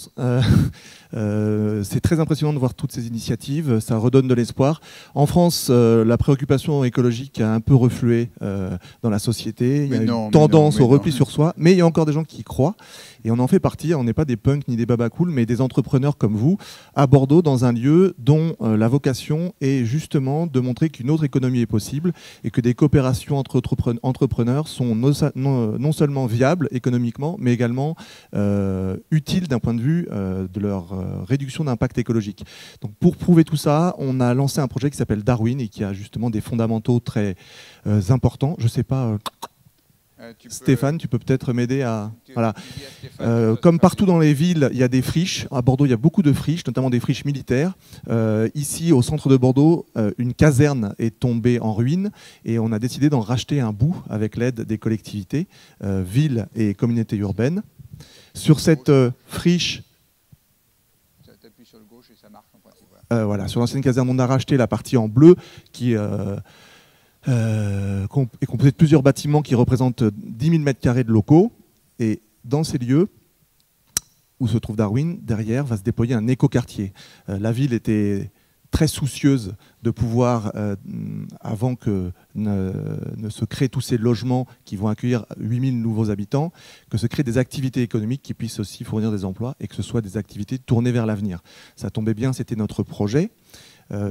France. C'est très impressionnant de voir toutes ces initiatives, ça redonne de l'espoir. En France, la préoccupation écologique a un peu reflué dans la société. Il y a une tendance au repli sur soi, mais il y a encore des gens qui y croient. Et on en fait partie, on n'est pas des punks ni des babacools, mais des entrepreneurs comme vous, à Bordeaux, dans un lieu dont la vocation est justement de montrer qu'une autre économie est possible et que des coopérations entre entrepreneurs sont non seulement viables économiquement, mais également utiles d'un point de vue de leur réduction d'impact écologique. Donc pour prouver tout ça, on a lancé un projet qui s'appelle Darwin et qui a justement des fondamentaux très importants. Je ne sais pas... Stéphane, tu peux peut-être m'aider à... Voilà. Comme partout dans les villes, il y a des friches. À Bordeaux, il y a beaucoup de friches, notamment des friches militaires. Ici, au centre de Bordeaux, une caserne est tombée en ruine et on a décidé d'en racheter un bout avec l'aide des collectivités, villes et communautés urbaines. Sur cette friche... Sur le gauche et ça marche en principe. Voilà, sur l'ancienne caserne, on a racheté la partie en bleu qui... est composé de plusieurs bâtiments qui représentent 10 000 m² de locaux. Et dans ces lieux où se trouve Darwin, derrière va se déployer un écoquartier. La ville était très soucieuse de pouvoir, avant que ne se créent tous ces logements qui vont accueillir 8 000 nouveaux habitants, que se créent des activités économiques qui puissent aussi fournir des emplois et que ce soit des activités tournées vers l'avenir. Ça tombait bien, c'était notre projet.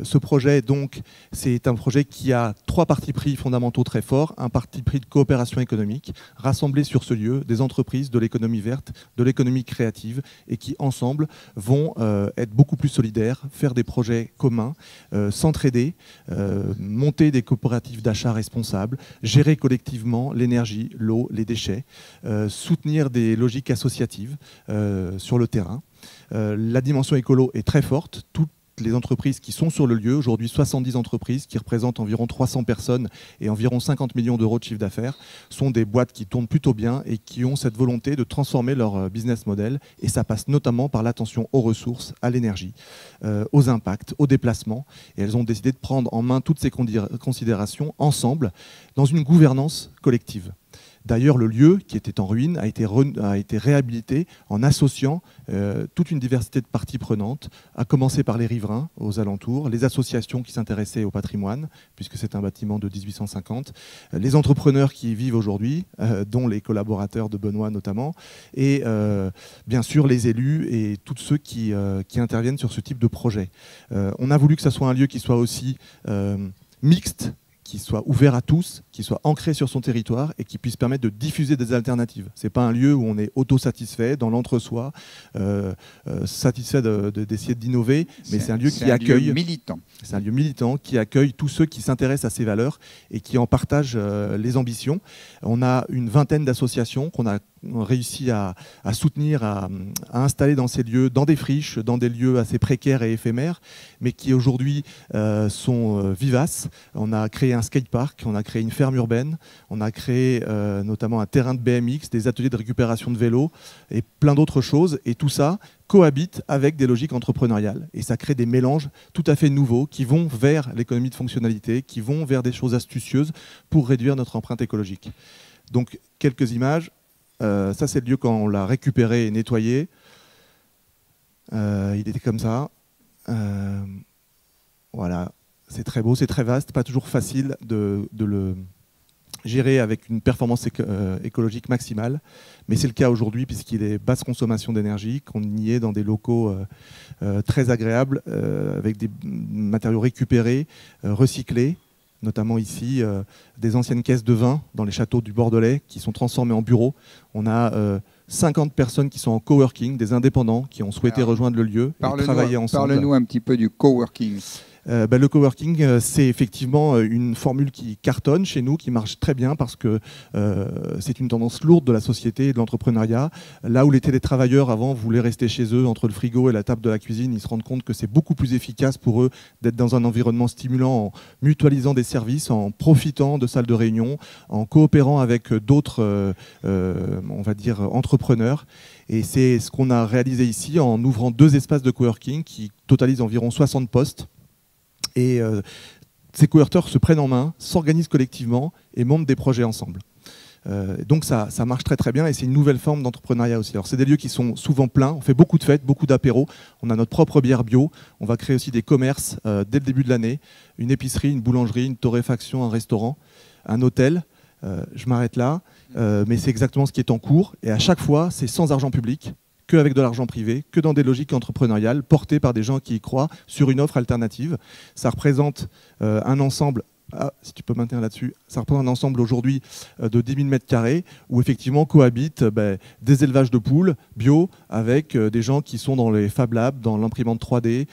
Ce projet, donc, c'est un projet qui a 3 partis pris fondamentaux très forts. Un parti pris de coopération économique, rassembler sur ce lieu des entreprises de l'économie verte, de l'économie créative, et qui, ensemble, vont être beaucoup plus solidaires, faire des projets communs, s'entraider, monter des coopératives d'achat responsables, gérer collectivement l'énergie, l'eau, les déchets, soutenir des logiques associatives sur le terrain. La dimension écolo est très forte. Les entreprises qui sont sur le lieu, aujourd'hui 70 entreprises qui représentent environ 300 personnes et environ 50 millions d'euros de chiffre d'affaires, sont des boîtes qui tournent plutôt bien et qui ont cette volonté de transformer leur business model. Et ça passe notamment par l'attention aux ressources, à l'énergie, aux impacts, aux déplacements. Et elles ont décidé de prendre en main toutes ces considérations ensemble dans une gouvernance collective. D'ailleurs, le lieu, qui était en ruine, a été réhabilité en associant toute une diversité de parties prenantes, à commencer par les riverains aux alentours, les associations qui s'intéressaient au patrimoine, puisque c'est un bâtiment de 1850, les entrepreneurs qui y vivent aujourd'hui, dont les collaborateurs de Benoît notamment, et bien sûr les élus et tous ceux qui interviennent sur ce type de projet. On a voulu que ça soit un lieu qui soit aussi mixte, qui soit ouvert à tous, qui soit ancré sur son territoire et qui puisse permettre de diffuser des alternatives. Ce n'est pas un lieu où on est autosatisfait, dans l'entre-soi, satisfait d'essayer d'innover, mais c'est un lieu qui accueille... C'est un lieu militant qui accueille tous ceux qui s'intéressent à ces valeurs et qui en partagent les ambitions. On a une vingtaine d'associations qu'on a réussi à soutenir, à installer dans ces lieux, dans des friches, dans des lieux assez précaires et éphémères, mais qui aujourd'hui sont vivaces. On a créé un skatepark, on a créé une ferme urbaine, on a créé notamment un terrain de BMX, des ateliers de récupération de vélos et plein d'autres choses. Et tout ça cohabite avec des logiques entrepreneuriales. Et ça crée des mélanges tout à fait nouveaux qui vont vers l'économie de fonctionnalité, qui vont vers des choses astucieuses pour réduire notre empreinte écologique. Donc, quelques images. Ça, c'est le lieu quand on l'a récupéré et nettoyé. Il était comme ça. Voilà, c'est très beau, c'est très vaste, pas toujours facile de le gérer avec une performance écologique maximale. Mais c'est le cas aujourd'hui puisqu'il est basse consommation d'énergie, qu'on y est dans des locaux très agréables, avec des matériaux récupérés, recyclés. Notamment ici, des anciennes caisses de vin dans les châteaux du Bordelais qui sont transformées en bureaux. On a 50 personnes qui sont en coworking, des indépendants qui ont souhaité rejoindre le lieu et travailler ensemble. Parle-nous un petit peu du coworking. Le coworking, c'est effectivement une formule qui cartonne chez nous, qui marche très bien parce que c'est une tendance lourde de la société et de l'entrepreneuriat. Là où les télétravailleurs avant voulaient rester chez eux entre le frigo et la table de la cuisine, ils se rendent compte que c'est beaucoup plus efficace pour eux d'être dans un environnement stimulant en mutualisant des services, en profitant de salles de réunion, en coopérant avec d'autres, on va dire, entrepreneurs. Et c'est ce qu'on a réalisé ici en ouvrant 2 espaces de coworking qui totalisent environ 60 postes. Et ces coworkers se prennent en main, s'organisent collectivement et montent des projets ensemble. Donc ça marche très très bien et c'est une nouvelle forme d'entrepreneuriat aussi. Alors c'est des lieux qui sont souvent pleins, on fait beaucoup de fêtes, beaucoup d'apéros, on a notre propre bière bio, on va créer aussi des commerces dès le début de l'année, une épicerie, une boulangerie, une torréfaction, un restaurant, un hôtel. Je m'arrête là, mais c'est exactement ce qui est en cours et à chaque fois c'est sans argent public, que avec de l'argent privé, que dans des logiques entrepreneuriales portées par des gens qui y croient sur une offre alternative. Ça représente un ensemble. Si tu peux maintenir là-dessus, ça représente un ensemble aujourd'hui de 10 000 m² où effectivement cohabitent des élevages de poules bio avec des gens qui sont dans les Fab Labs, dans l'imprimante 3D,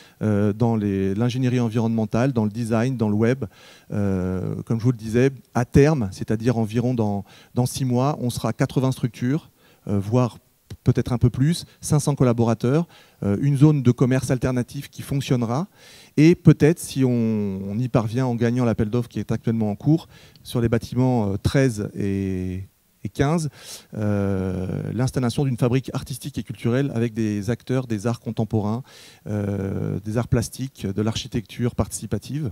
dans l'ingénierie environnementale, dans le design, dans le web. Comme je vous le disais, à terme, c'est-à-dire environ dans 6 mois, on sera à 80 structures, voire peut-être un peu plus, 500 collaborateurs, une zone de commerce alternatif qui fonctionnera et peut-être, si on y parvient en gagnant l'appel d'offres qui est actuellement en cours, sur les bâtiments 13 et 15, l'installation d'une fabrique artistique et culturelle avec des acteurs des arts contemporains, des arts plastiques, de l'architecture participative,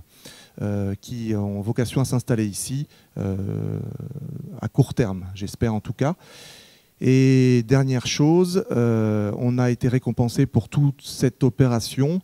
qui ont vocation à s'installer ici à court terme, j'espère en tout cas. Et dernière chose, on a été récompensé pour toute cette opération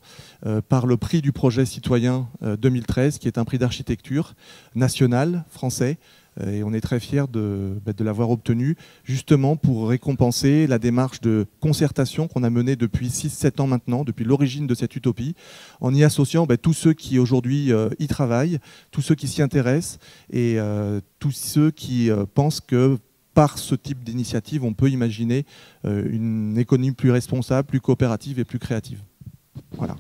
par le prix du projet citoyen 2013, qui est un prix d'architecture national, français. Et on est très fiers de l'avoir obtenu, justement pour récompenser la démarche de concertation qu'on a menée depuis 6-7 ans maintenant, depuis l'origine de cette utopie, en y associant tous ceux qui aujourd'hui y travaillent, tous ceux qui s'y intéressent et tous ceux qui pensent que par ce type d'initiative, on peut imaginer une économie plus responsable, plus coopérative et plus créative. Voilà.